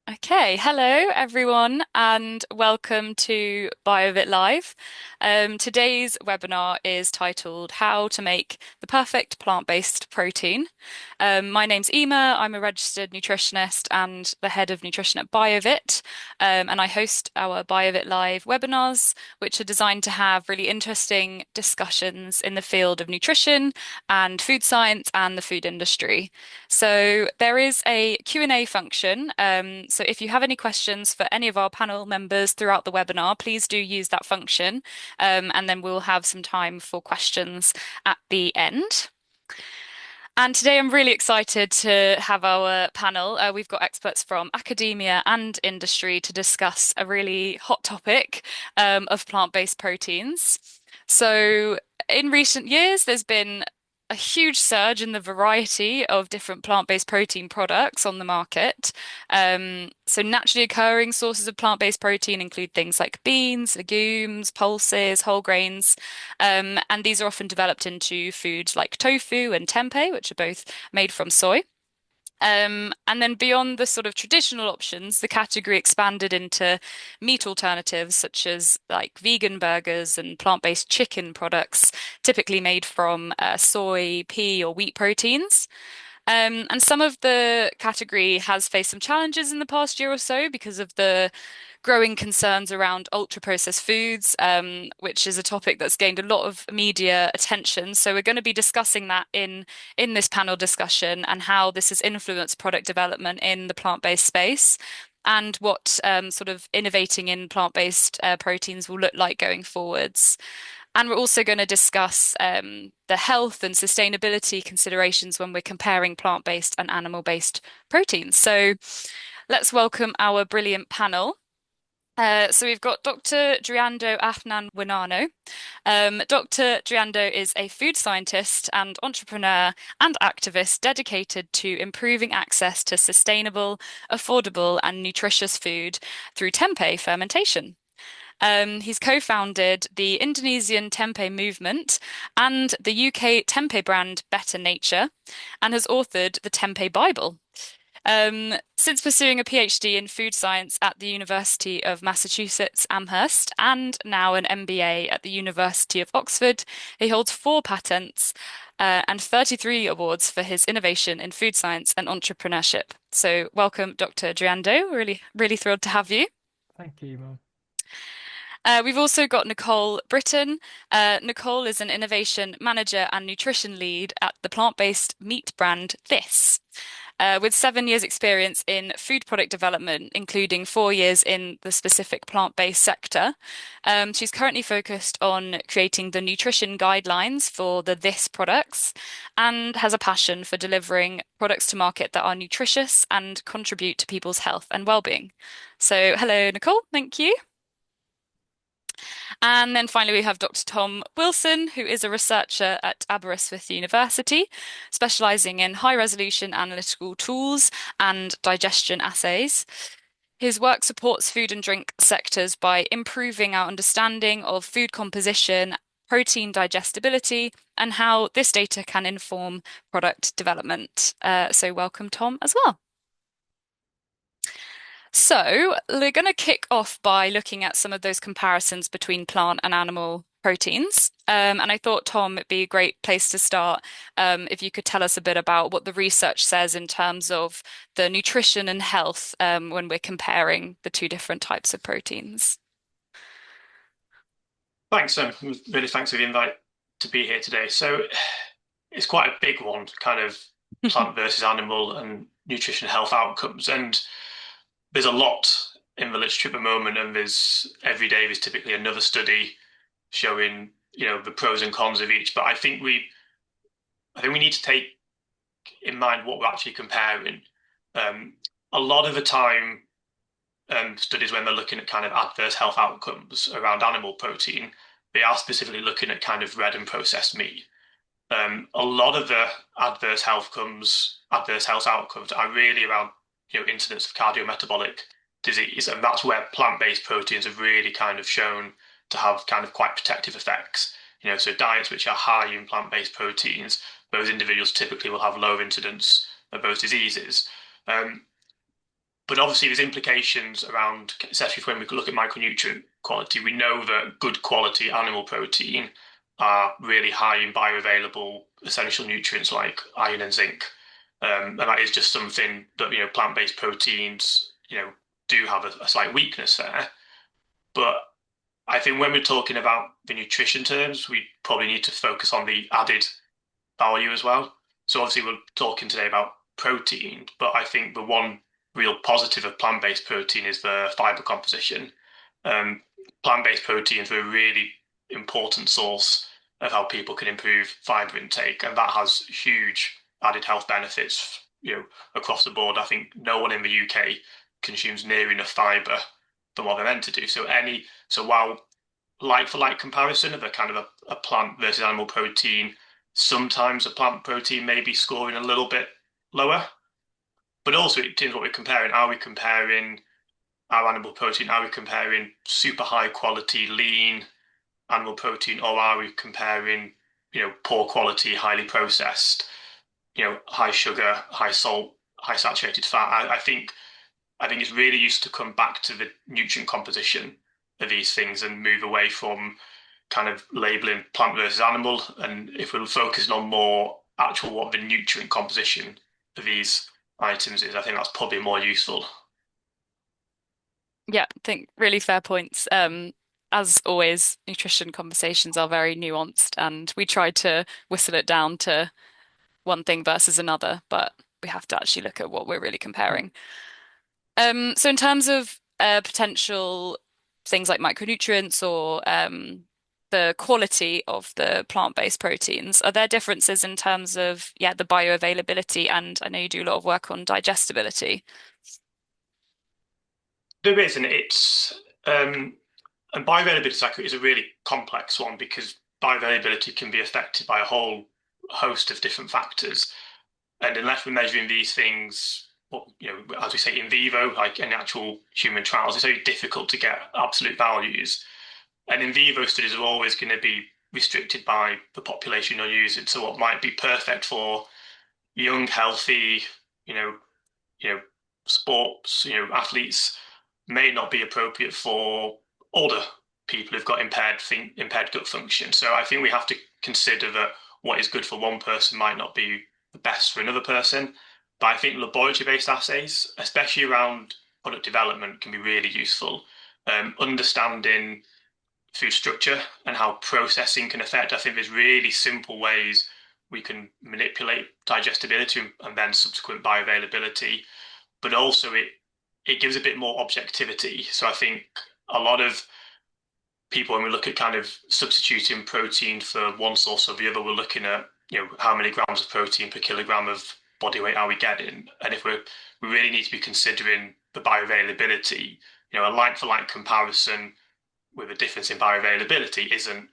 Okay, hello everyone, and welcome to BioVit Live. Today's webinar is titled How to Make the Perfect Plant-Based Protein. My name's Eiméar, I'm a registered nutritionist and the head of nutrition at BioVit, and I host our BioVit Live webinars, which are designed to have really interesting discussions in the field of nutrition and food science and the food industry. So there is a Q&A function. So if you have any questions for any of our panel members throughout the webinar, please do use that function. And then we'll have some time for questions at the end. And today I'm really excited to have our panel. We've got experts from academia and industry to discuss a really hot topic of plant-based proteins. So in recent years, there's been a huge surge in the variety of different plant-based protein products on the market. So naturally occurring sources of plant-based protein include things like beans, legumes, pulses, whole grains, and these are often developed into foods like tofu and tempeh, which are both made from soy. And then beyond the sort of traditional options, the category expanded into meat alternatives such as like vegan burgers and plant-based chicken products, typically made from soy, pea, or wheat proteins. And some of the category has faced some challenges in the past year or so because of the growing concerns around ultra-processed foods, which is a topic that's gained a lot of media attention. So we're going to be discussing that in this panel discussion and how this has influenced product development in the plant-based space. And what sort of innovating in plant-based proteins will look like going forwards. And we're also going to discuss the health and sustainability considerations when we're comparing plant-based and animal-based proteins. So let's welcome our brilliant panel. So we've got Dr. Driando Ahnan-Winarno. Dr. Driando is a food scientist and entrepreneur and activist dedicated to improving access to sustainable, affordable, and nutritious food through tempeh fermentation. He's co-founded the Indonesian Tempeh movement and the UK Tempeh brand Better Nature, and has authored the Tempeh Bible. Since pursuing a PhD in food science at the University of Massachusetts Amherst and now an MBA at the University of Oxford, he holds 4 patents and 33 awards for his innovation in food science and entrepreneurship. So, welcome, Dr. Driando. Really thrilled to have you. Thank you, Mum. We've also got Nicole Britten. Nicole is an innovation manager and nutrition lead at the plant-based meat brand This. With 7 years' experience in food product development, including 4 years in the specific plant-based sector. She's currently focused on creating the nutrition guidelines for the This products and has a passion for delivering products to market that are nutritious and contribute to people's health and well-being. So, hello, Nicole. Thank you. And then finally, we have Dr. Tom Wilson, who is a researcher at Aberystwyth University, specializing in high resolution analytical tools and digestion assays. His work supports food and drink sectors by improving our understanding of food composition, protein digestibility, and how this data can inform product development. So, welcome, Tom, as well. So, we're going to kick off by looking at some of those comparisons between plant and animal proteins. And I thought, Tom, it'd be a great place to start if you could tell us a bit about what the research says in terms of the nutrition and health when we're comparing the two different types of proteins. Thanks, really thanks for the invite to be here today. So it's quite a big one, kind of plant versus animal and nutrition health outcomes. And there's a lot in the literature at the moment, and every day there's typically another study showing, the pros and cons of each. But I think we need to take in mind what we're actually comparing. A lot of the time, studies when they're looking at kind of adverse health outcomes around animal protein, they are specifically looking at kind of red and processed meat. A lot of the adverse health outcomes are really around, incidence of cardiometabolic disease, and that's where plant-based proteins have really kind of shown to have kind of quite protective effects. So diets which are high in plant-based proteins, those individuals typically will have lower incidence of those diseases. But obviously, there's implications around, especially when we look at micronutrient quality. We know that good quality animal protein are really high in bioavailable essential nutrients like iron and zinc. And that is just something that, plant-based proteins, do have a slight weakness there. But I think when we're talking about the nutrition terms, we probably need to focus on the added value as well. So obviously we're talking today about protein, but I think the one real positive of plant-based protein is the fiber composition. Um, Plant-based proteins are a really important source of how people can improve fiber intake, and that has huge added health benefits, across the board. I think no one in the UK consumes near enough fiber than what they're meant to do. So while like for like comparison of a kind of a plant versus animal protein, sometimes a plant protein may be scoring a little bit lower, but also it depends what we're comparing. Are we comparing our animal protein? Are we comparing super high quality lean animal protein, or are we comparing, poor quality, highly processed, high sugar, high salt, high saturated fat? I think it's really used to come back to the nutrient composition of these things and move away from kind of labeling plant versus animal. And if we're focusing on more actual what the nutrient composition of these items is, I think that's probably more useful. Yeah, I think really fair points. As always, nutrition conversations are very nuanced, and we try to whistle it down to one thing versus another, but we have to actually look at what we're really comparing. So in terms of potential things like micronutrients or the quality of the plant-based proteins, are there differences in terms of, yeah, the bioavailability? And I know you do a lot of work on digestibility. There is, and and bioavailability is a really complex one because bioavailability can be affected by a whole host of different factors. And unless we're measuring these things, well, as we say in vivo, like in actual human trials, it's very difficult to get absolute values. And in vivo studies are always going to be restricted by the population you're using. So what might be perfect for young, healthy, you know, you know, sports, athletes may not be appropriate for older people who've got impaired gut function. So I think we have to consider that what is good for one person might not be the best for another person. But I think laboratory-based assays, especially around product development, can be really useful. Understanding food structure and how processing can affect. I think there's really simple ways we can manipulate digestibility and then subsequent bioavailability, but also it gives a bit more objectivity. So I think a lot of people, when we look at kind of substituting protein for one source or the other, we're looking at how many grams of protein per kilogram of body weight are we getting, and if we really need to be considering the bioavailability. A like for like comparison with a difference in bioavailability isn't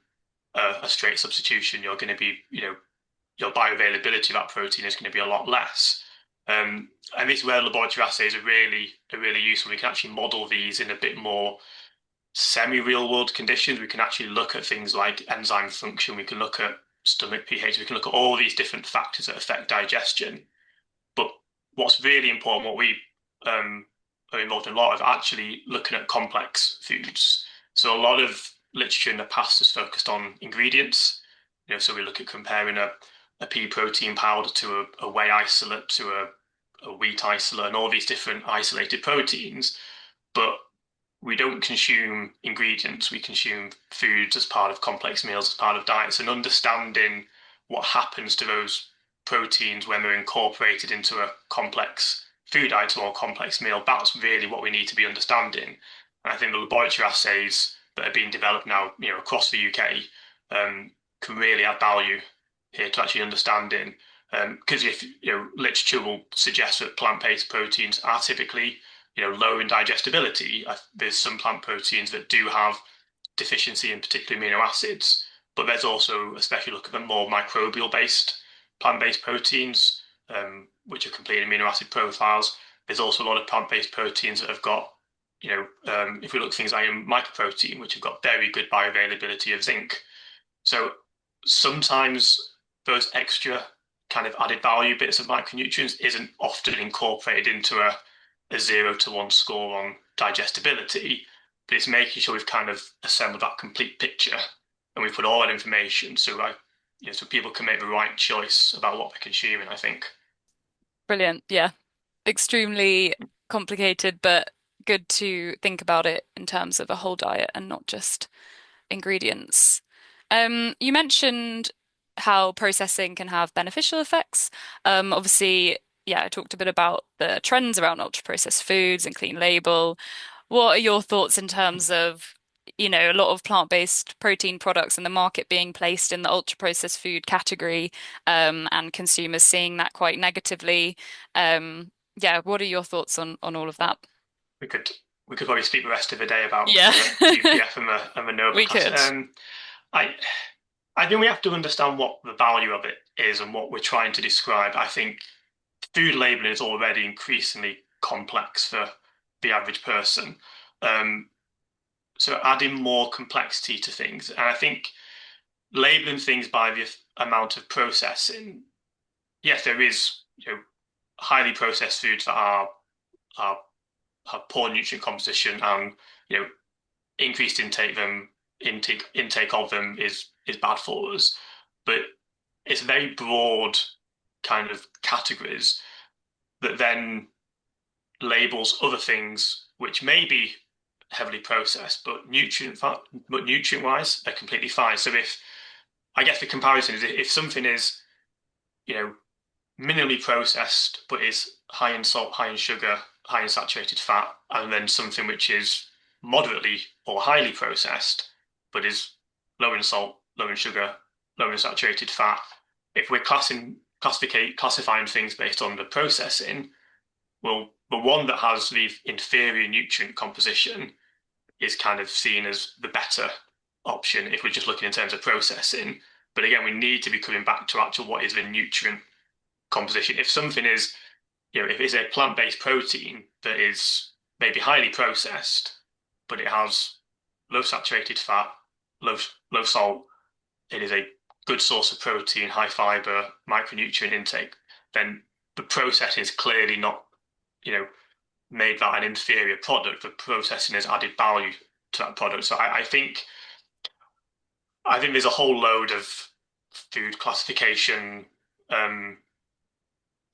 a straight substitution. You're going to be, your bioavailability of that protein is going to be a lot less. And this is where laboratory assays are really useful. We can actually model these in a bit more semi-real world conditions. We can actually look at things like enzyme function. We can look at stomach pH. We can look at all these different factors that affect digestion. But what's really important, what we are involved in a lot of, actually looking at complex foods. So a lot of literature in the past has focused on ingredients. So we look at comparing a pea protein powder to a whey isolate to a wheat isolate and all these different isolated proteins. But we don't consume ingredients. We consume foods as part of complex meals, as part of diets, and understanding what happens to those proteins when they're incorporated into a complex food item or complex meal. That's really what we need to be understanding. And I think the laboratory assays that are being developed now, across the UK, can really add value here to actually understanding. Because if literature will suggest that plant-based proteins are typically low in digestibility. There's some plant proteins that do have deficiency in particular amino acids, but there's also, especially look at the more microbial-based plant-based proteins, which are complete amino acid profiles. There's also a lot of plant-based proteins that have got, if we look at things like mycoprotein, which have got very good bioavailability of zinc. So sometimes those extra kind of added value bits of micronutrients isn't often incorporated into a 0 to 1 score on digestibility, but it's making sure we've kind of assembled that complete picture and we've put all that information so people can make the right choice about what they're consuming, I think. Brilliant. Yeah. Extremely complicated, but good to think about it in terms of a whole diet and not just ingredients. You mentioned how processing can have beneficial effects. Obviously, yeah, I talked a bit about the trends around ultra-processed foods and clean label. What are your thoughts in terms of, a lot of plant-based protein products in the market being placed in the ultra-processed food category, and consumers seeing that quite negatively? Yeah, what are your thoughts on all of that? We could we could probably speak the rest of the day about Yeah, the UPF and the NOVA we class. could. I I think we have to understand what the value of it is and what we're trying to describe. I think food labeling is already increasingly complex for the average person. Um, so adding more complexity to things, and I think labeling things by the amount of processing. Yes, there is highly processed foods that are have poor nutrient composition, and you know increased intake of them is bad for us. But it's very broad kind of categories that then labels other things which may be heavily processed, but nutrient wise, they're completely fine. So if I guess the comparison is if something is, you know, minimally processed but is high in salt, high in sugar, high in saturated fat, and then something which is moderately or highly processed but is low in salt, low in sugar, low in saturated fat. If we're classifying things based on the processing, well, the one that has the inferior nutrient composition is kind of seen as the better option if we're just looking in terms of processing. But again, we need to be coming back to actual what is the nutrient composition. If something is, if it's a plant-based protein that is maybe highly processed, but it has low saturated fat, low low salt, it is a good source of protein, high fiber, micronutrient intake, then the processing is clearly not, you know, made that an inferior product. The processing has added value to that product. So I think there's a whole load of food classification um,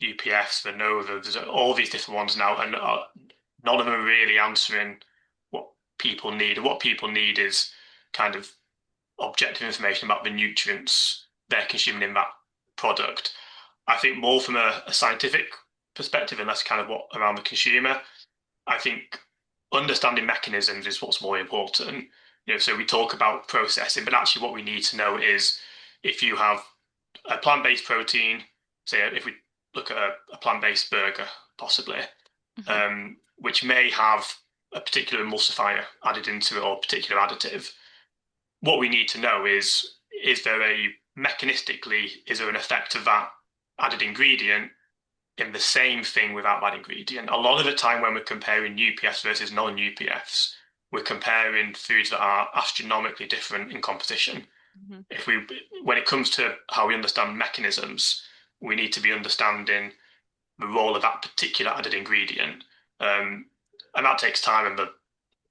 UPFs, the NOVA, there's all these different ones now, and none of them are really answering what people need. And what people need is kind of objective information about the nutrients they're consuming in that product. I think more from a scientific perspective and less kind of what around the consumer. I think understanding mechanisms is what's more important. So we talk about processing, but actually what we need to know is if you have a plant-based protein, say if we look at a plant-based burger, possibly, Mhm. which may have a particular emulsifier added into it or a particular additive. What we need to know is there a mechanistically, is there an effect of that added ingredient in the same thing without that ingredient? A lot of the time when we're comparing UPFs versus non-UPFs, we're comparing foods that are astronomically different in composition. Mhm. If we When it comes to how we understand mechanisms, we need to be understanding the role of that particular added ingredient. And that takes time, and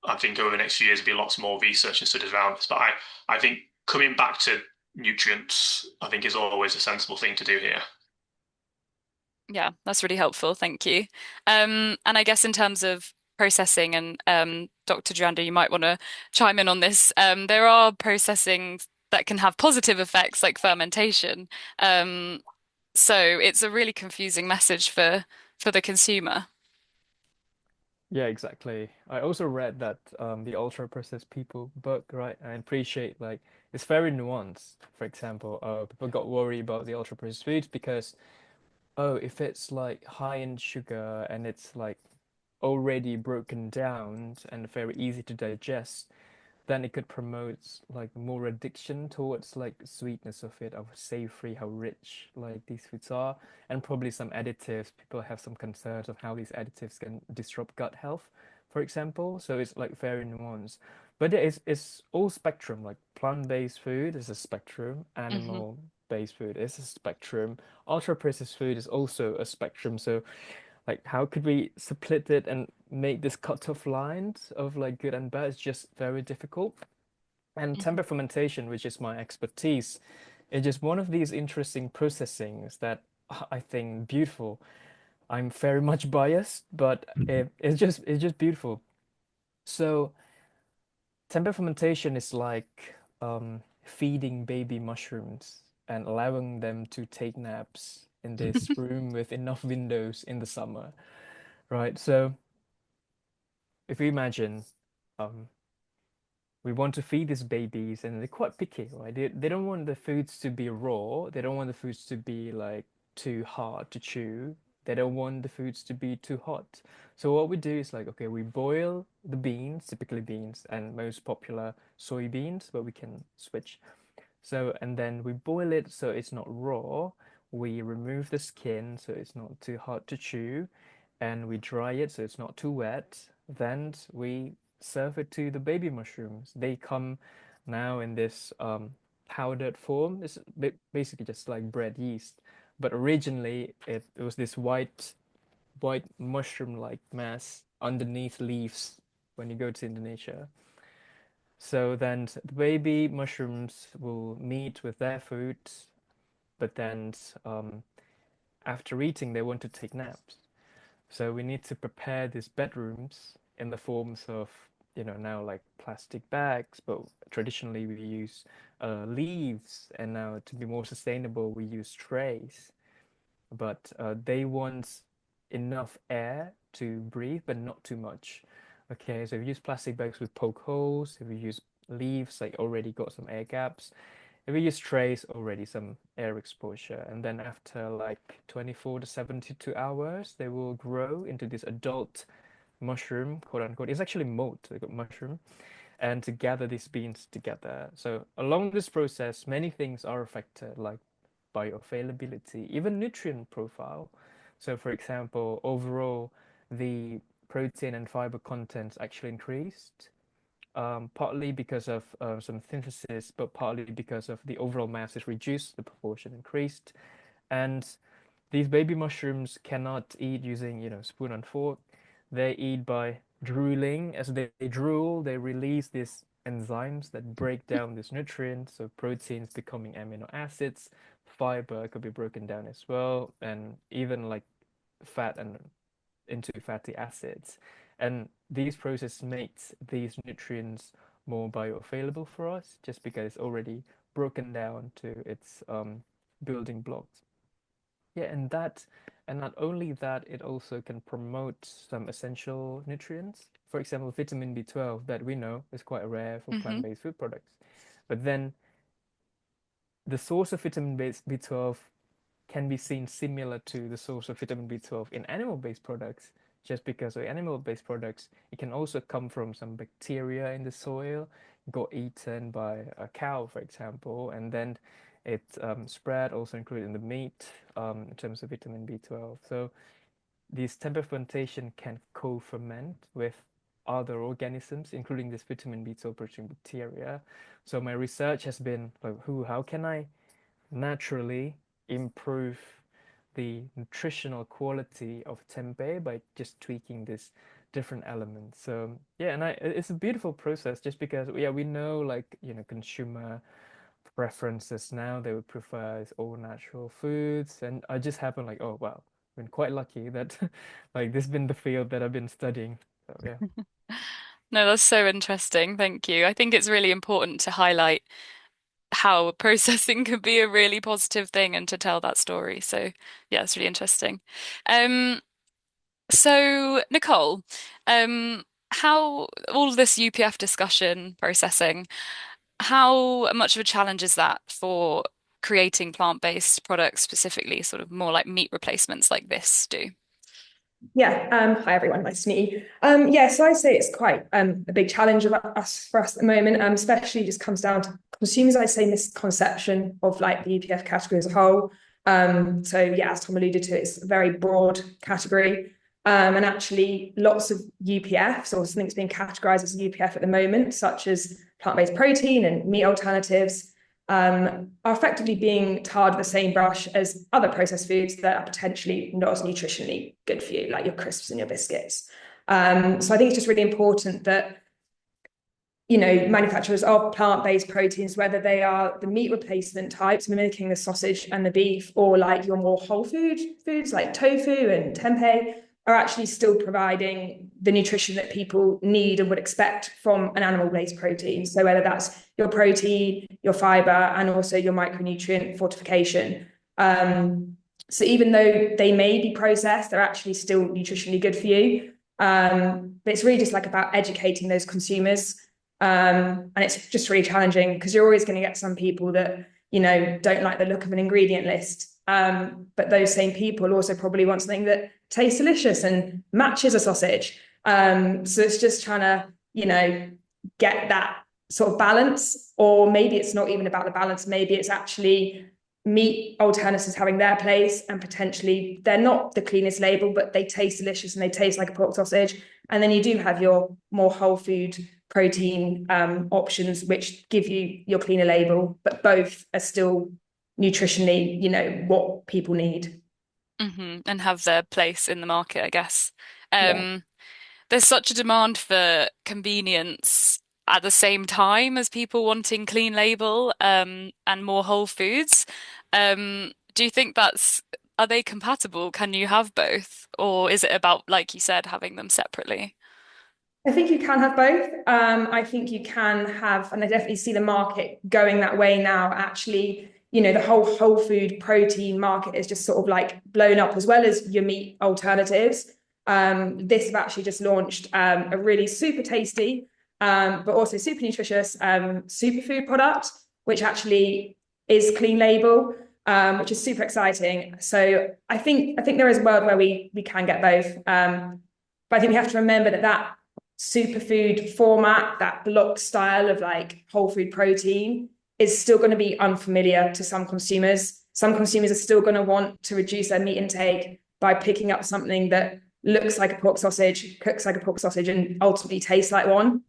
I think over the next few years there'll be lots more research and studies around this. But I think coming back to nutrients, I think is always a sensible thing to do here. Yeah, that's really helpful. Thank you. And I guess in terms of processing and Dr. Driando, you might want to chime in on this. There are processing that can have positive effects like fermentation. Um, so it's a really confusing message for the consumer. Yeah, exactly. I also read that the ultra processed people book, right? I appreciate like it's very nuanced. For example, people got worried about the ultra processed foods because if it's like high in sugar and it's like already broken down and very easy to digest, then it could promote like more addiction towards like sweetness of it, of savory, how rich like these foods are, and probably some additives. People have some concerns of how these additives can disrupt gut health, for example. So it's like very nuanced. But it's all spectrum. Like plant-based food is a spectrum, Hmm. animal-based food is a spectrum, ultra-processed food is also a spectrum. So like how could we split it and make this cut-off lines of like good and bad? It's just very difficult. And Mhm. Tempeh fermentation, which is my expertise, is just one of these interesting processings that I think beautiful. I'm very much biased, but it's just beautiful. So Tempeh fermentation is like feeding baby mushrooms and allowing them to take naps in this room with enough windows in the summer, right? So if you imagine, um, we want to feed these babies, and they're quite picky, right? They don't want the foods to be raw. They don't want the foods to be like too hard to chew. They don't want the foods to be too hot. So what we do is like, okay, we boil the beans, typically beans, and most popular soybeans, but we can switch. So, and then we boil it so it's not raw. We remove the skin so it's not too hard to chew, and we dry it so it's not too wet. Then we serve it to the baby mushrooms. They come now in this powdered form. It's basically just like bread yeast, but originally it was this white mushroom-like mass underneath leaves when you go to Indonesia. So then the baby mushrooms will meet with their food, but then um, after eating, they want to take naps. So we need to prepare these bedrooms in the forms of, now like plastic bags, but traditionally we use leaves, and now to be more sustainable, we use trays. But they want enough air to breathe, but not too much. Okay, so if you use plastic bags with poke holes, if you use leaves, like already got some air gaps, if we use trays, already some air exposure, and then after like 24 to 72 hours, they will grow into this adult mushroom, quote unquote. It's actually mold, like a mushroom, and to gather these beans together. So along this process, many things are affected, like bioavailability, even nutrient profile. So for example, overall, the protein and fiber contents actually increased partly because of some synthesis, but partly because of the overall mass is reduced, the proportion increased. And these baby mushrooms cannot eat using, spoon and fork. They eat by drooling. As they drool, they release these enzymes that break down these nutrients, so proteins becoming amino acids, fiber could be broken down as well, and even like fat and into fatty acids. And these processes make these nutrients more bioavailable for us just because it's already broken down to its building blocks. Yeah, and not only that, it also can promote some essential nutrients. For example, vitamin B12 that we know is quite rare for Mhm. plant-based food products. But then the source of vitamin B12 can be seen similar to the source of vitamin B12 in animal-based products. Just because of animal-based products, it can also come from some bacteria in the soil, got eaten by a cow, for example, and then it spread, also included in the meat in terms of vitamin B12. So these Tempeh fermentation can co-ferment with other organisms, including this vitamin B12 producing bacteria. So my research has been like, how can I naturally improve the nutritional quality of tempeh by just tweaking this different elements. So yeah, and it's a beautiful process just because yeah, we know like, consumer preferences now, they would prefer all natural foods. And I just happen like, oh wow, I've been quite lucky that like this has been the field that I've been studying. So yeah. No, that's so interesting. Thank you. I think it's really important to highlight how processing can be a really positive thing and to tell that story. So yeah, it's really interesting. Um, so Nicole, how all of this UPF discussion processing, how much of a challenge is that for creating plant-based products specifically, sort of more like meat replacements like this do? Yeah, hi everyone, nice to meet you. Yeah, so I say it's quite a big challenge for us at the moment, especially just comes down to consumers, I'd say, misconception of like the UPF category as a whole. So yeah, as Tom alluded to, it's a very broad category. And actually lots of UPFs or something that's being categorized as UPF at the moment, such as plant-based protein and meat alternatives, are effectively being tarred with the same brush as other processed foods that are potentially not as nutritionally good for you, like your crisps and your biscuits. So I think it's just really important that, you know, manufacturers of plant-based proteins, whether they are the meat replacement types, mimicking the sausage and the beef, or like your more whole food foods like tofu and tempeh, are actually still providing the nutrition that people need and would expect from an animal-based protein. So whether that's your protein, your fiber, and also your micronutrient fortification. So even though they may be processed, they're actually still nutritionally good for you. But it's really just like about educating those consumers. And it's just really challenging because you're always going to get some people that, you know, don't like the look of an ingredient list. But those same people also probably want something that tastes delicious and matches a sausage. So it's just trying to, you know, get that sort of balance, or maybe it's not even about the balance. Maybe it's actually meat alternatives having their place, and potentially they're not the cleanest label, but they taste delicious and they taste like a pork sausage. And then you do have your more whole food protein options, which give you your cleaner label, but both are still nutritionally, you know, what people need. And have their place in the market, I guess. Yeah. There's such a demand for convenience at the same time as people wanting clean label, and more whole foods. Do you think are they compatible? Can you have both? Or is it about, like you said, having them separately? I think you can have both. I think you can have, and I definitely see the market going that way now. Actually, you know, the whole food protein market is just sort of like blown up, as well as your meat alternatives. This have actually just launched a really super tasty, but also super nutritious superfood product, which actually is clean label, which is super exciting. So I think there is a world where we can get both. But I think we have to remember that superfood format, that block style of like whole food protein, is still going to be unfamiliar to some consumers. Some consumers are still going to want to reduce their meat intake by picking up something that looks like a pork sausage, cooks like a pork sausage, and ultimately tastes like one.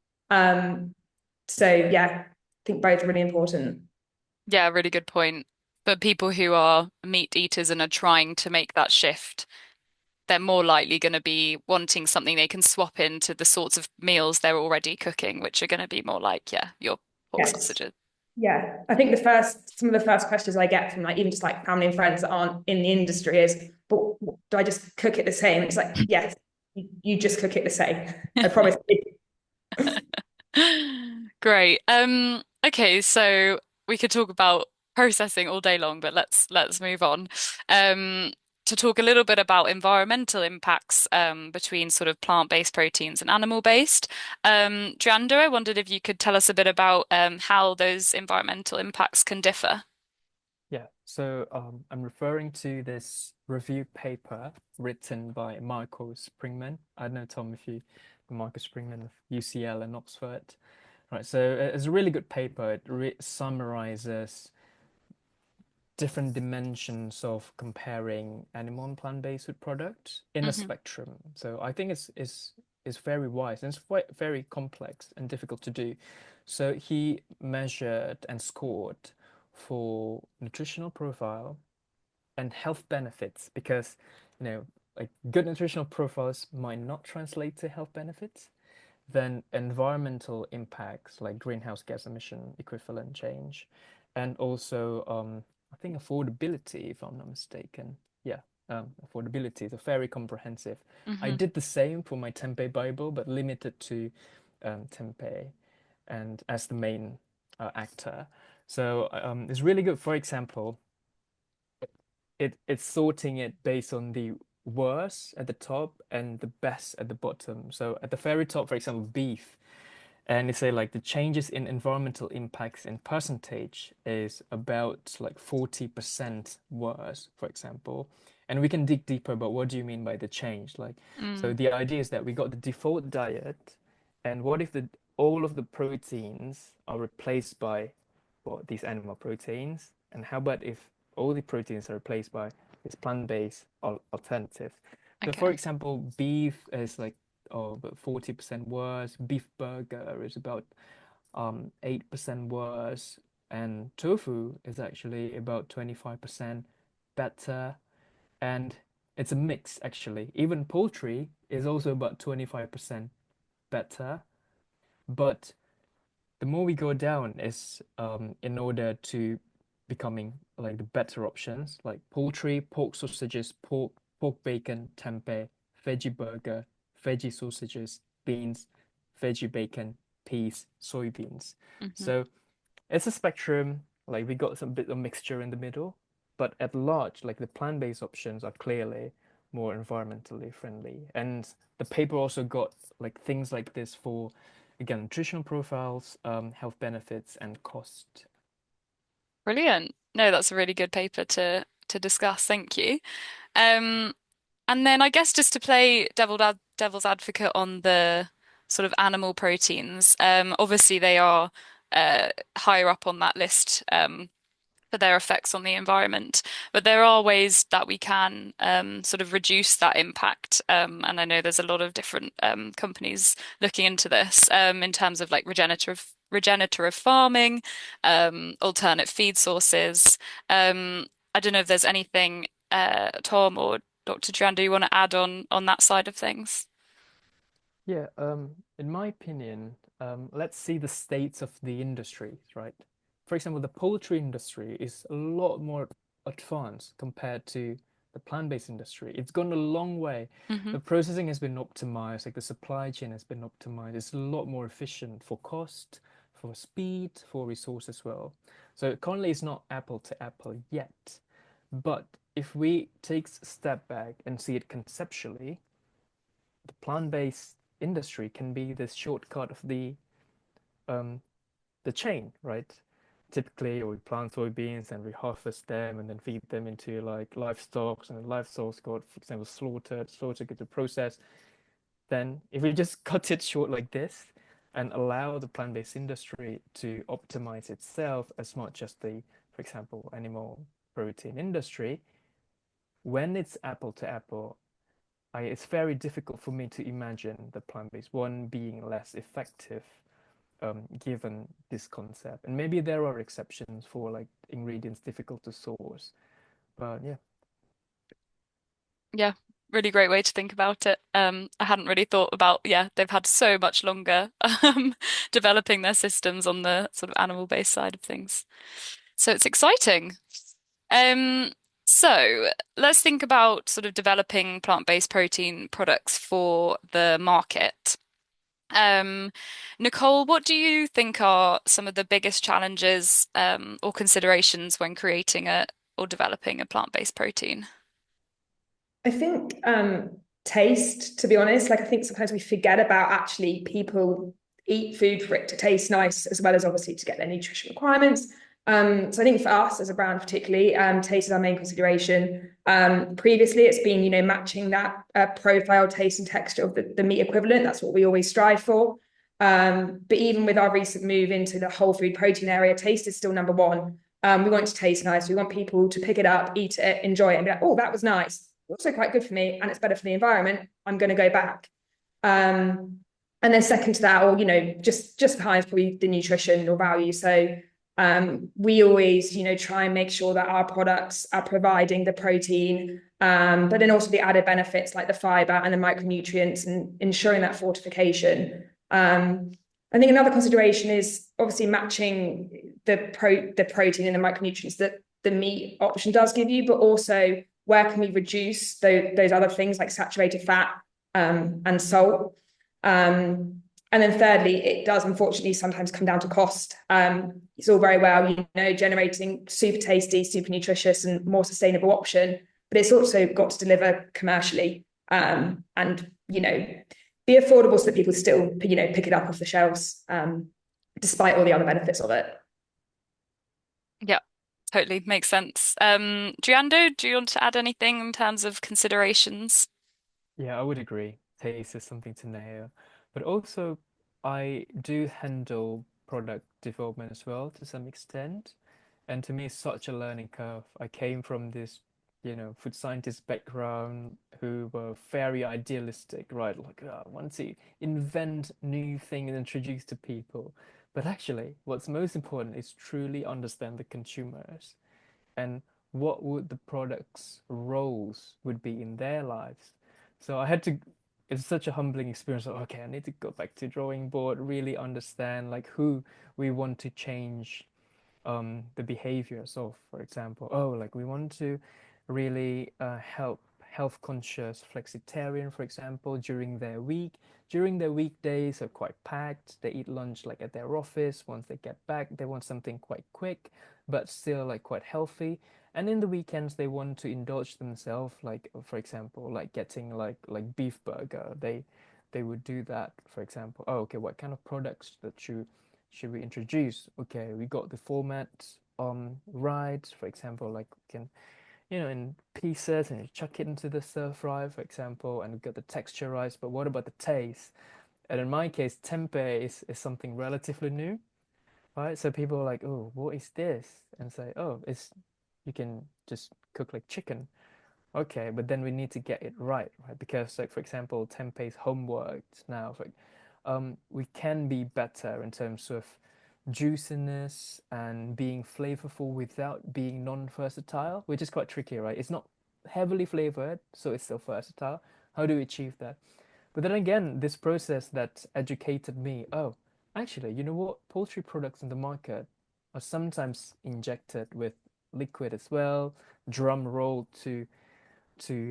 So yeah, I think both are really important. Yeah, really good point. But people who are meat eaters and are trying to make that shift, they're more likely going to be wanting something they can swap into the sorts of meals they're already cooking, which are going to be more like, yeah, your pork Yes. sausages. Yeah, I think some of the first questions I get from like even just like family and friends that aren't in the industry is, but do I just cook it the same? It's like, yes, you just cook it the same. I promise. Great. Okay, so we could talk about processing all day long, but let's move on. Um, to talk a little bit about environmental impacts between sort of plant-based proteins and animal-based. Driando, I wondered if you could tell us a bit about how those environmental impacts can differ. Yeah, so I'm referring to this review paper written by Michael Springman. I don't know, Tom, if you Michael Springman of UCL and Oxford. Right, so it's a really good paper. It re summarizes different dimensions of comparing animal and plant-based food products in a Hmm. spectrum. So I think it's very wise, and it's quite very complex and difficult to do. So he measured and scored for nutritional profile and health benefits, because like good nutritional profiles might not translate to health benefits. Then environmental impacts like greenhouse gas emission equivalent change, and also I think affordability, if I'm not mistaken. Yeah, affordability is a very comprehensive. I Hmm. did the same for my Tempeh Bible, but limited to Tempeh and as the main actor. So it's really good. For example, it's sorting it based on the worst at the top and the best at the bottom. So at the very top, for example, beef, and they say like the changes in environmental impacts in percentage is about like 40% worse, for example. And we can dig deeper about what do you mean by the change? Like, so Mm. the idea is that we got the default diet, and what if the all of the proteins are replaced by these animal proteins? And how about if all the proteins are replaced by this plant-based alternative? So for Okay. example, beef is like about 40% worse. Beef burger is about 8% worse. and tofu is actually about 25% better, and it's a mix actually. Even poultry is also about 25% better, but the more we go down is in order to becoming like the better options like poultry, pork sausages, pork bacon, tempeh, veggie burger, veggie sausages, beans, veggie bacon, peas, soybeans. Hmm. So it's a spectrum, like we got some bit of mixture in the middle, but at large, like the plant-based options are clearly more environmentally friendly. And the paper also got like things like this for, again, nutritional profiles, health benefits, and cost. Brilliant. No, that's a really good paper to discuss. Thank you. Um, and then I guess just to play devil's advocate on the sort of animal proteins, obviously they are higher up on that list. For their effects on the environment. But there are ways that we can sort of reduce that impact. And I know there's a lot of different companies looking into this in terms of like regenerative farming, alternate feed sources. I don't know if there's anything, Tom or Dr. Driando, you want to add on that side of things? Yeah, in my opinion, let's see the states of the industries, right? For example, the poultry industry is a lot more advanced compared to the plant-based industry. It's gone a long way. Hmm. The processing has been optimized, like the supply chain has been optimized. It's a lot more efficient for cost, for speed, for resource as well. So currently it's not apple to apple yet. But if we take a step back and see it conceptually, the plant-based industry can be this shortcut of um, the chain, right? Typically, we plant soybeans and we harvest them and then feed them into like livestock, and the livestock got, for example, slaughtered, get to process. Then, if we just cut it short like this and allow the plant-based industry to optimize itself as much as the, for example, animal protein industry, when it's apple to apple, it's very difficult for me to imagine the plant-based one being less effective given this concept. And maybe there are exceptions for like ingredients difficult to source. But yeah. Yeah, really great way to think about it. I hadn't really thought about, yeah, they've had so much longer developing their systems on the sort of animal-based side of things. So it's exciting. Um, so let's think about sort of developing plant-based protein products for the market. Um, Nicole, what do you think are some of the biggest challenges or considerations when creating a or developing a plant-based protein? I think taste, to be honest, like I think sometimes we forget about actually people eat food for it to taste nice as well as obviously to get their nutrition requirements. So I think for us as a brand particularly, taste is our main consideration. Previously, it's been, matching that profile, taste and texture of the meat equivalent. That's what we always strive for. But even with our recent move into the whole food protein area, taste is still number one. We want it to taste nice. We want people to pick it up, eat it, enjoy it, and be like, oh, that was nice. Also quite good for me, and it's better for the environment. I'm going to go back. And then second to that, or just behind probably the nutrition or value. So we always, try and make sure that our products are providing the protein, but then also the added benefits like the fiber and the micronutrients and ensuring that fortification. I think another consideration is obviously matching the protein and the micronutrients that the meat option does give you, but also where can we reduce those other things like saturated fat and salt. And then thirdly, it does unfortunately sometimes come down to cost. It's all very well, generating super tasty, super nutritious and more sustainable option, but it's also got to deliver commercially and, be affordable so that people still, pick it up off the shelves, despite all the other benefits of it. Yeah, totally makes sense. Driando, do you want to add anything in terms of considerations? Yeah, I would agree. Taste is something to nail. But also, I do handle product development as well to some extent. And to me, it's such a learning curve. I came from this, food scientist background who were very idealistic, right? Like, I want to invent new things and introduce to people. But actually, what's most important is truly understand the consumers and what would the products' roles would be in their lives. So I had to, it's such a humbling experience. Of, okay, I need to go back to drawing board, really understand like who we want to change the behaviors of, for example, oh, like we want to really help health conscious flexitarian, for example, during their weekdays are quite packed. They eat lunch like at their office. Once they get back, they want something quite quick, but still like quite healthy. And in the weekends, they want to indulge themselves, like for example, like getting like beef burger. They would do that, for example. Oh, okay, what kind of products that you should we introduce? Okay, we got the format right, for example, like we can, in pieces and you chuck it into the stir fry, for example, and we got the texturized, but what about the taste? And in my case, tempeh is something relatively new, right? So people are like, oh, what is this? And say, oh, it's you can just cook like chicken. Okay, but then we need to get it right, right? Because, like for example, Tempeh's homeworked now. We can be better in terms of juiciness and being flavorful without being non-versatile, which is quite tricky, right? It's not heavily flavored, so it's still versatile. How do we achieve that? But then again, this process that educated me, oh, actually, you know what? Poultry products in the market are sometimes injected with liquid as well, drum rolled to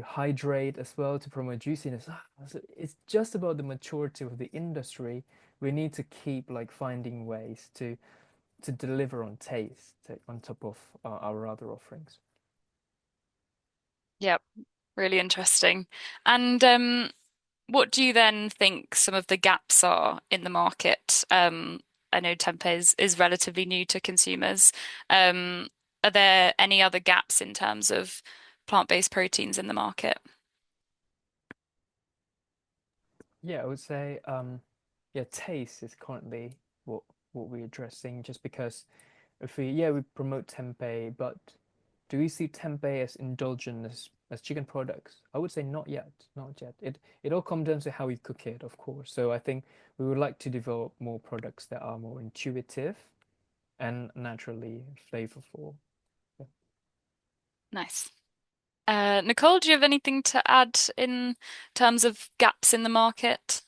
hydrate as well to promote juiciness. So it's just about the maturity of the industry. We need to keep like finding ways to deliver on taste on top of our other offerings. Yep, really interesting. And what do you then think some of the gaps are in the market? I know tempeh is relatively new to consumers. Um, are there any other gaps in terms of plant-based proteins in the market? Yeah, I would say yeah, taste is currently what what we're addressing just because if we promote tempeh, but do we see tempeh as indulgent as chicken products? I would say not yet, not yet. It all comes down to how we cook it, of course. So I think we would like to develop more products that are more intuitive and naturally flavorful. Yeah. Nice. Nicole, do you have anything to add in terms of gaps in the market?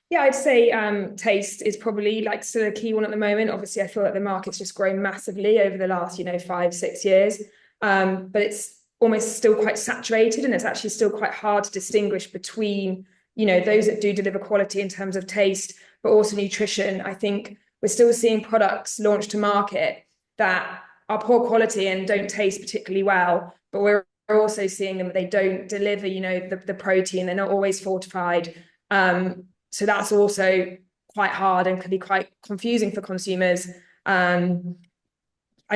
Yeah, I'd say taste is probably like still a key one at the moment. Obviously, I feel like the market's just grown massively over the last, 5, 6 years. But it's almost still quite saturated, and it's actually still quite hard to distinguish between, those that do deliver quality in terms of taste, but also nutrition. I think we're still seeing products launched to market that are poor quality and don't taste particularly well, but we're also seeing them, they don't deliver, the protein, they're not always fortified. So that's also quite hard and can be quite confusing for consumers. I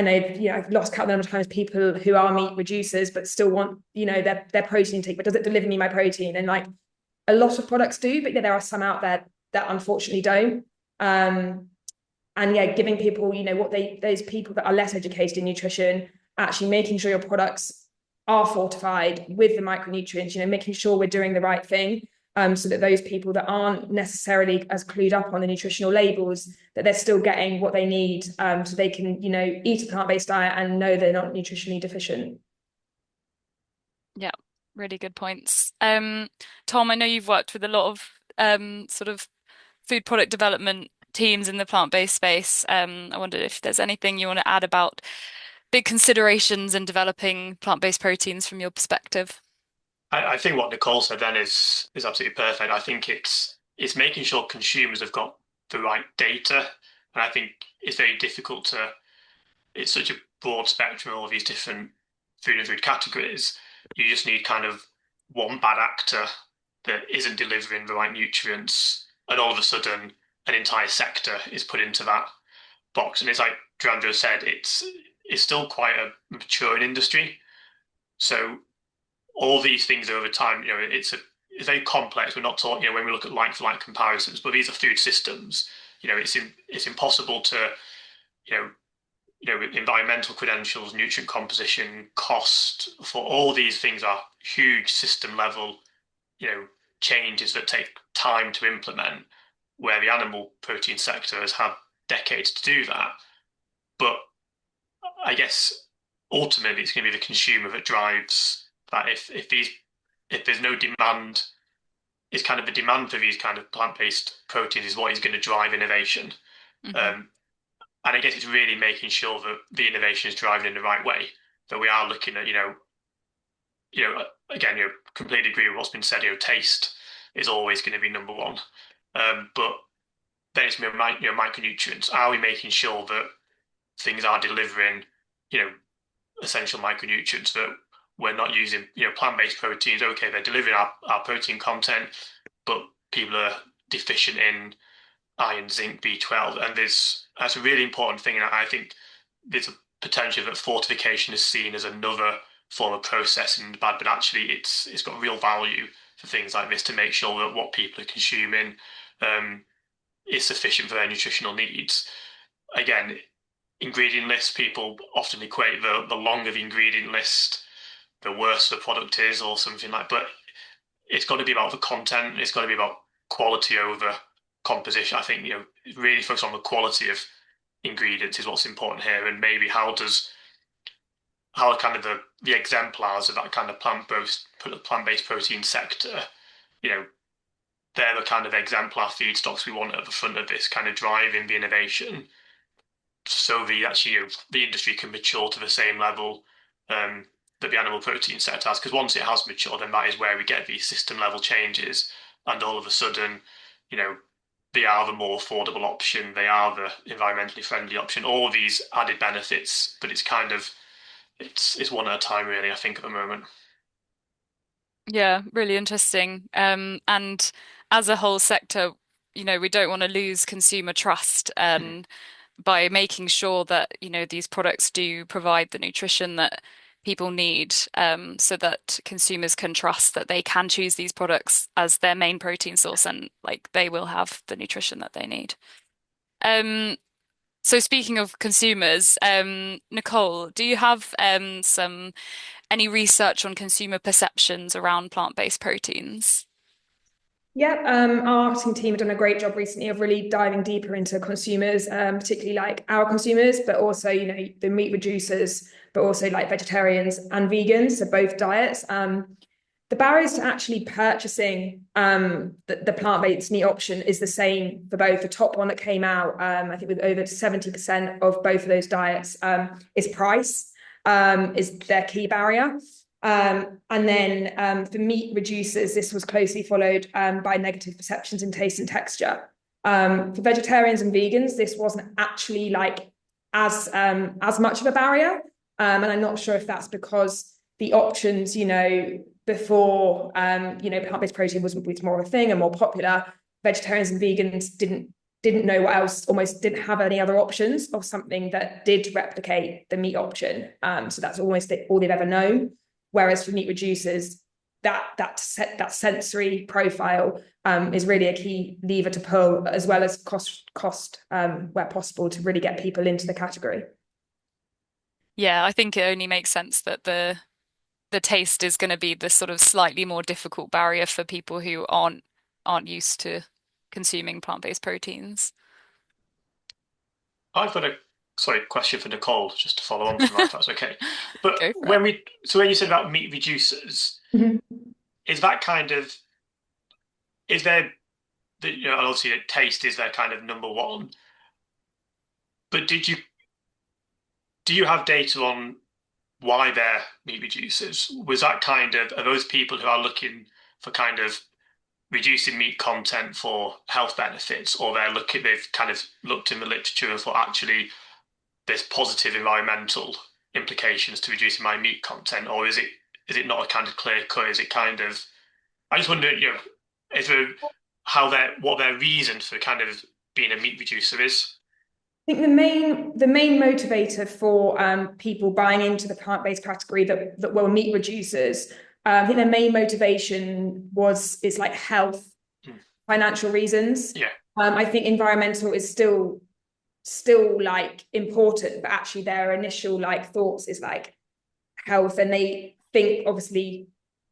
know, I've lost count of the number of times people who are meat reducers but still want, their protein intake, but does it deliver me my protein? And like a lot of products do, but yeah, there are some out there that unfortunately don't. And yeah, giving people, those people that are less educated in nutrition, actually making sure your products are fortified with the micronutrients, making sure we're doing the right thing. So that those people that aren't necessarily as clued up on the nutritional labels, that they're still getting what they need, so they can, eat a plant-based diet and know they're not nutritionally deficient. Yeah, really good points. Tom, I know you've worked with a lot of sort of food product development teams in the plant-based space. I wondered if there's anything you want to add about big considerations in developing plant-based proteins from your perspective. I think what Nicole said then is absolutely perfect. I think it's making sure consumers have got the right data, and I think it's very difficult to. It's such a broad spectrum of all these different food and food categories. You just need kind of one bad actor that isn't delivering the right nutrients, and all of a sudden an entire sector is put into that box. And it's like Driando said, it's still quite a maturing industry. So all these things over time, it's very complex. We're not talking, when we look at like for like comparisons, but these are food systems. It's impossible to, you know, environmental credentials, nutrient composition, cost for all these things are huge system level, changes that take time to implement. Where the animal protein sector has had decades to do that. But I guess ultimately it's going to be the consumer that drives that. If there's no demand, it's kind of the demand for these kind of plant-based proteins is what is going to drive innovation. Mhm. And I guess it's really making sure that the innovation is driving in the right way. That we are looking at, again, completely agree with what's been said. Taste is always going to be number one. But then it's micronutrients. Are we making sure that things are delivering, essential micronutrients, that we're not using, plant-based proteins? Okay, they're delivering our protein content, but people are deficient in iron, zinc, B12, and that's a really important thing. And I think there's a potential that fortification is seen as another form of processing bad, but actually it's got real value for things like this to make sure that what people are consuming is sufficient for their nutritional needs. Again, ingredient lists, people often equate the longer the ingredient list, the worse the product is, or something like. But it's got to be about the content. It's got to be about quality over composition. I think really focus on the quality of ingredients is what's important here, and maybe how kind of the exemplars of that kind of plant-based protein sector, they're the kind of exemplar feedstocks we want at the front of this, kind of driving the innovation, so the industry can mature to the same level that the animal protein sector has. Because once it has matured, then that is where we get these system level changes, and all of a sudden, they are the more affordable option, they are the environmentally friendly option, all of these added benefits. But it's one at a time, really, I think, at the moment. Yeah, really interesting. And as a whole sector, we don't want to lose consumer trust, and by making sure that, these products do provide the nutrition that people need, so that consumers can trust that they can choose these products as their main protein source, and like they will have the nutrition that they need. Um, so speaking of consumers, Nicole, do you have any research on consumer perceptions around plant-based proteins? Yeah, our marketing team have done a great job recently of really diving deeper into consumers, particularly like our consumers, but also, the meat reducers, but also like vegetarians and vegans, so both diets. The barriers to actually purchasing the plant-based meat option is the same for both. The top one that came out, I think with over 70% of both of those diets, is price, is their key barrier. And then for meat reducers, this was closely followed by negative perceptions in taste and texture. For vegetarians and vegans, this wasn't actually like as much of a barrier. And I'm not sure if that's because the options, before, plant-based protein was more of a thing and more popular. Vegetarians and vegans didn't know what else, almost didn't have any other options of something that did replicate the meat option. So that's almost all they've ever known. Whereas for meat reducers, that sensory profile is really a key lever to pull, as well as cost where possible, to really get people into the category. Yeah, I think it only makes sense that the taste is going to be the sort of slightly more difficult barrier for people who aren't used to consuming plant-based proteins. I've got a question for Nicole, just to follow on from that, if that's okay. But Go for it. when you said about meat reducers, is that kind of, is there, obviously taste is their kind of number one, but do you have data on why they're meat reducers? Was that kind of, are those people who are looking for kind of reducing meat content for health benefits, or they've kind of looked in the literature and thought, actually there's positive environmental implications to reducing my meat content? Or is it not a kind of clear cut? Is it kind of, I just wonder, is there what their reason for kind of being a meat reducer is? I think the main motivator for people buying into the plant-based category that were meat reducers, I think their main motivation is like health, financial reasons. Yeah. I think environmental is still like important, but actually their initial like thoughts is like health, and they think obviously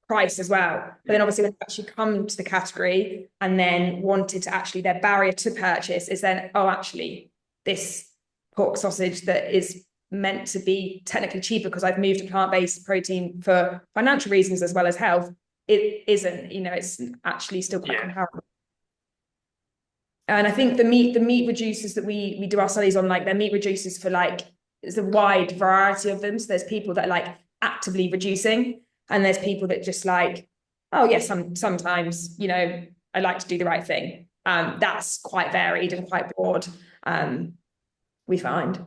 price as well. But then obviously when they actually come to the category and then wanted to actually, their barrier to purchase is then, oh, actually this pork sausage that is meant to be technically cheaper because I've moved to plant-based protein for financial reasons as well as health, it isn't, it's actually still quite comparable. And I think the meat reducers that we do our studies on, like they're meat reducers for like, there's a wide variety of them. So there's people that are like actively reducing, and there's people that just like, oh yes, sometimes, I like to do the right thing. That's quite varied and quite broad, we find.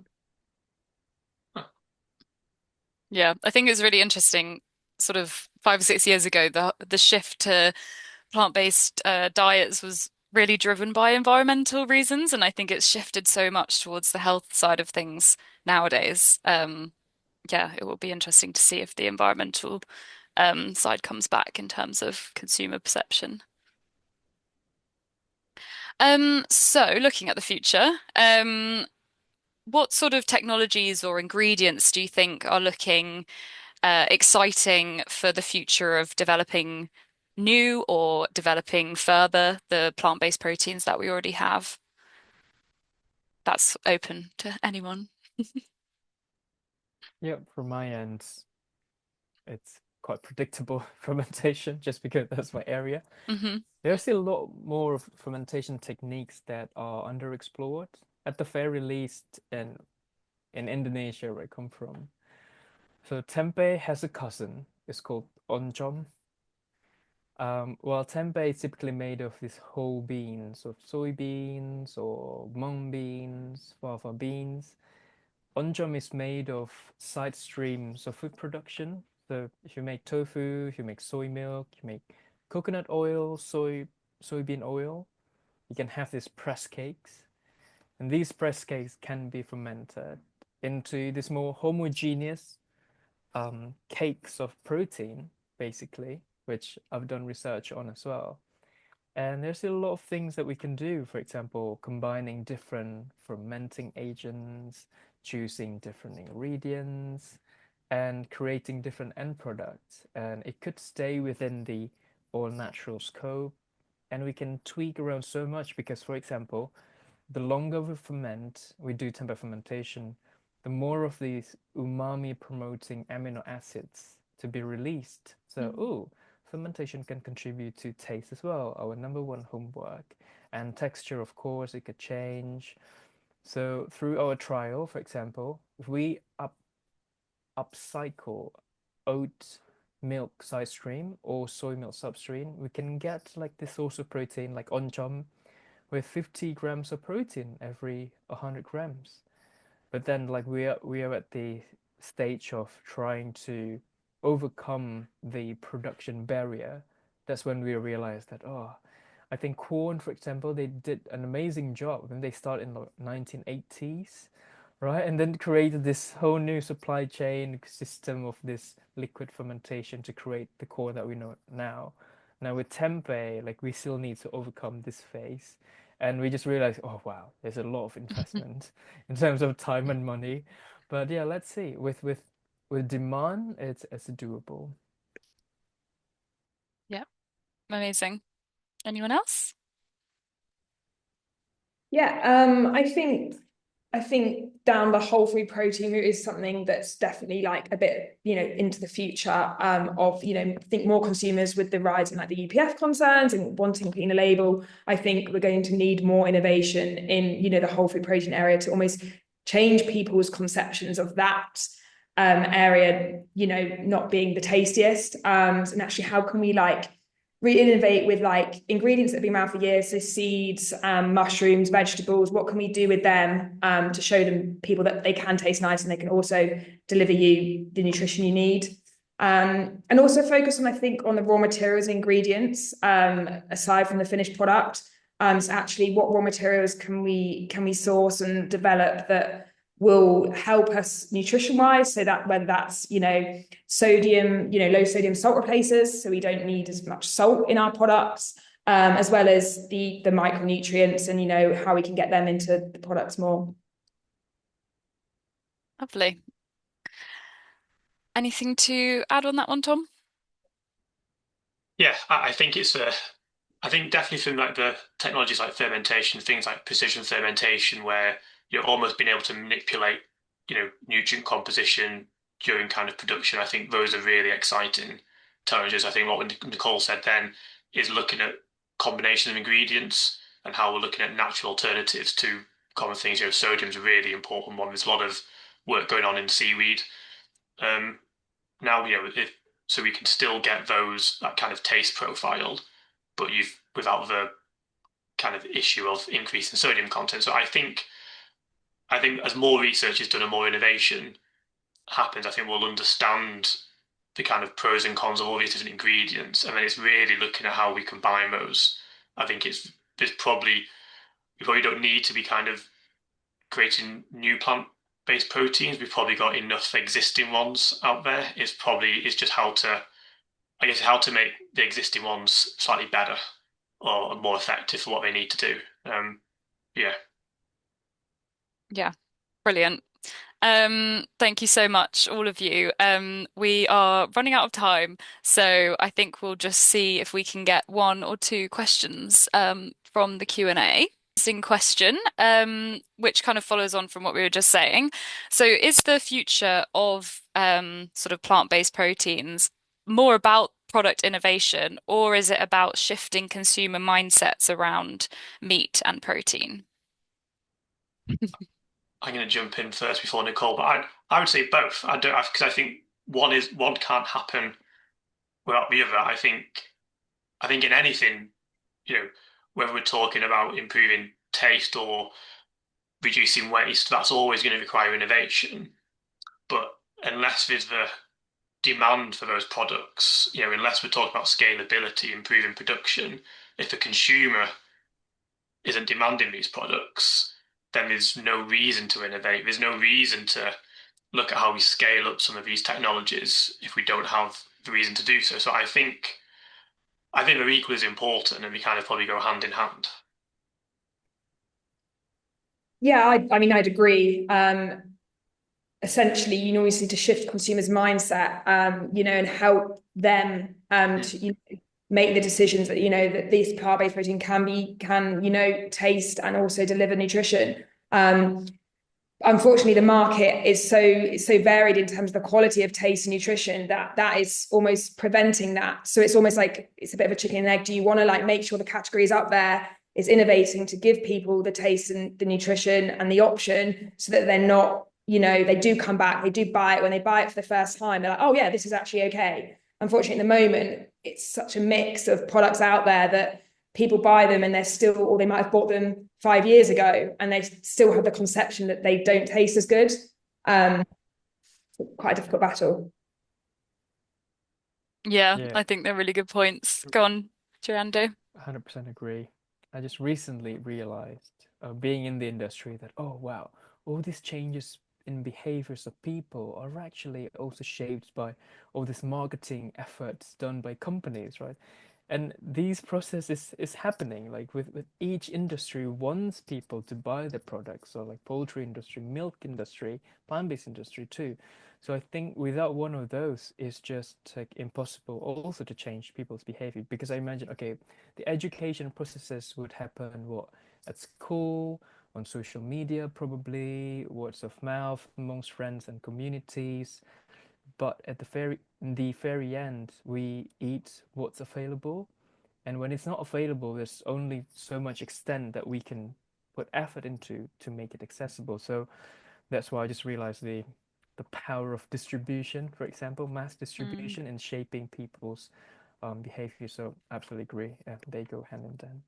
Yeah, I think it's really interesting. Sort of 5 or 6 years ago, the shift to plant-based diets was really driven by environmental reasons, and I think it's shifted so much towards the health side of things nowadays. Yeah, it will be interesting to see if the environmental side comes back in terms of consumer perception. So looking at the future, what sort of technologies or ingredients do you think are looking exciting for the future of developing new or developing further the plant-based proteins that we already have? That's open to anyone. Yeah, from my end, it's quite predictable fermentation just because that's my area. Hmm. There's still a lot more of fermentation techniques that are underexplored, at the very least in Indonesia, where I come from. So tempeh has a cousin. It's called oncom. Well, tempeh is typically made of these whole beans, of soybeans or mung beans, fava beans. Oncom is made of side streams of food production. So if you make tofu, if you make soy milk, you make coconut oil, soybean oil, you can have these press cakes. And these press cakes can be fermented into this more homogeneous cakes of protein, basically, which I've done research on as well. And there's still a lot of things that we can do. For example, combining different fermenting agents, choosing different ingredients, and creating different end products. And it could stay within the all natural scope. And we can tweak around so much because, for example, the longer we ferment, we do Tempeh fermentation, the more of these umami promoting amino acids to be released. So, oh, fermentation can contribute to taste as well, our number one homework. And texture, of course, it could change. So through our trial, for example, if we upcycle oat milk side stream or soy milk substream, we can get like this source of protein like oncom with 50 grams of protein every 100 grams. But then like we are at the stage of trying to overcome the production barrier. That's when we realized that, oh, I think corn, for example, they did an amazing job when they started in the 1980s, right? And then created this whole new supply chain system of this liquid fermentation to create the corn that we know now. Now with tempeh, like we still need to overcome this phase. And we just realized, oh wow, there's a lot of investment in terms of time and money. But yeah, let's see. With demand, it's doable. Yeah, amazing. Anyone else? Yeah, I think down the whole food protein route is something that's definitely like a bit, into the future of, I think more consumers with the rise in like the UPF concerns and wanting cleaner label. I think we're going to need more innovation in, the whole food protein area to almost change people's conceptions of that area, not being the tastiest. And actually, how can we like re-innovate with like ingredients that have been around for years, so seeds, mushrooms, vegetables? What can we do with them to show them people that they can taste nice and they can also deliver you the nutrition you need? And also focus on, I think, on the raw materials and ingredients aside from the finished product. So actually, what raw materials can we source and develop that will help us nutrition wise, so that whether that's sodium, low sodium salt replacers, so we don't need as much salt in our products, as well as the micronutrients and how we can get them into the products more. Lovely. Anything to add on that one, Tom? Yeah, I think I think definitely from like the technologies like fermentation, things like precision fermentation, where almost being able to manipulate, nutrient composition during kind of production. I think those are really exciting challenges. I think what Nicole said then is looking at combination of ingredients and how we're looking at natural alternatives to common things. Sodium's a really important one. There's a lot of work going on in seaweed. Now, so we can still get that kind of taste profile, but without the kind of issue of increasing sodium content. So I think as more research is done and more innovation happens, I think we'll understand the kind of pros and cons of all these different ingredients, and then it's really looking at how we combine those. I think we probably don't need to be kind of creating new plant-based proteins. We've probably got enough existing ones out there. It's just how to make the existing ones slightly better or more effective for what they need to do. Yeah. Yeah, brilliant. Thank you so much, all of you. We are running out of time, so I think we'll just see if we can get one or two questions from the Q&A. Interesting question, which kind of follows on from what we were just saying. So, is the future of sort of plant-based proteins more about product innovation, or is it about shifting consumer mindsets around meat and protein? I'm going to jump in first before Nicole, but I would say both. I don't because I think one can't happen without the other. I think in anything, you know, whether we're talking about improving taste or reducing waste, that's always going to require innovation. But unless there's the demand for those products, unless we're talking about scalability, improving production, if the consumer isn't demanding these products, then there's no reason to innovate. There's no reason to look at how we scale up some of these technologies if we don't have the reason to do so. So I think they're equally as important, and they kind of probably go hand in hand. Yeah, I mean, I'd agree. Essentially, always need to shift consumers' mindset, and help them to make the decisions that that this plant-based protein can taste and also deliver nutrition. Unfortunately, the market is so varied in terms of the quality of taste and nutrition that is almost preventing that. So it's almost like it's a bit of a chicken and egg. Do you want to make sure the category is up there, is innovating to give people the taste and the nutrition and the option so that they're not, they do come back, they do buy it. When they buy it for the first time, they're like, oh yeah, this is actually okay. Unfortunately, at the moment, it's such a mix of products out there that people buy them and they're still, or they might have bought them 5 years ago and they still have the conception that they don't taste as good. Quite a difficult battle. Yeah, Yeah, I think they're really good points. Go on, Driando. 100% agree. I just recently realized, being in the industry, that, oh wow, all these changes in behaviors of people are actually also shaped by all this marketing efforts done by companies, right? And these processes is happening like with each industry wants people to buy the products. So like poultry industry, milk industry, plant-based industry too. So I think without one of those, it's just like impossible also to change people's behavior. Because I imagine, okay, the education processes would happen what, at school, on social media, probably words of mouth amongst friends and communities. But at the very end, we eat what's available. And when it's not available, there's only so much extent that we can put effort into to make it accessible. So that's why I just realized the power of distribution, for example, mass Mm. distribution in shaping people's behavior. So absolutely agree. They go hand in hand.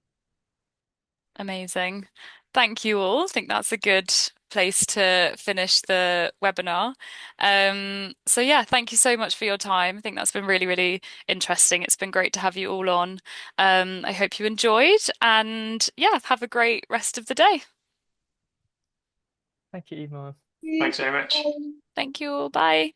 Amazing. Thank you all. I think that's a good place to finish the webinar. So yeah, thank you so much for your time. I think that's been really, really interesting. It's been great to have you all on. I hope you enjoyed, and yeah, have a great rest of the day. Thank you, Emma. Thanks very much. Thank you all. Bye.